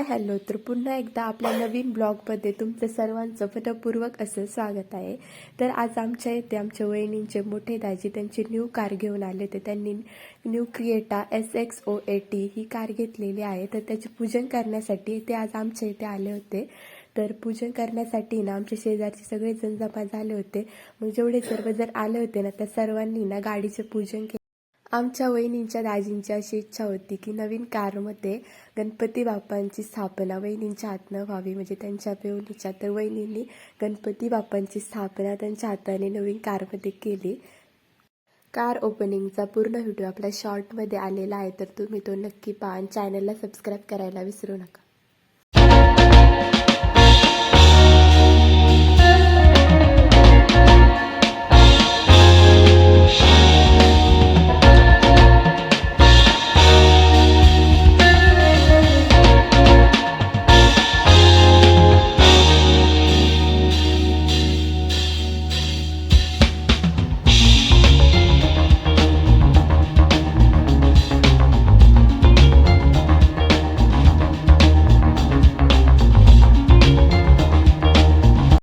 Hi hello. तर पुन्हा एकदा आपल्या नवीन ब्लॉगमध्ये तुमचं सर्वांचं मनपूर्वक असं स्वागत आहे. तर आज आमच्या इथे आमच्या वहिनींचे मोठे दाजी त्यांची न्यू कार घेऊन आले होते. त्यांनी न्यू क्रिएटा SX080 ही कार घेतलेली आहे. तर त्याचे पूजन करण्यासाठी ते आज आमच्या इथे आले होते. तर पूजन करण्यासाठी ना आमच्या शेजारचे सगळेजण जमा झाले होते. मग जेवढे सर्वजण आले होते ना त्या सर्वांनी ना गाडीचे पूजन केले. आमच्या वहिनींच्या दाजींची अशी इच्छा होती की नवीन कारमध्ये गणपती बाप्पांची स्थापना वहिनींच्या हातनं व्हावी, म्हणजे त्यांच्या बेवणीच्या. तर वहिनींनी गणपती बाप्पांची स्थापना त्यांच्या हाताने नवीन कारमध्ये केली. कार ओपनिंगचा पूर्ण व्हिडिओ आपल्या शॉर्टमध्ये आलेला आहे, तर तुम्ही तो नक्की पहा आणि चॅनलला सबस्क्राईब करायला विसरू नका.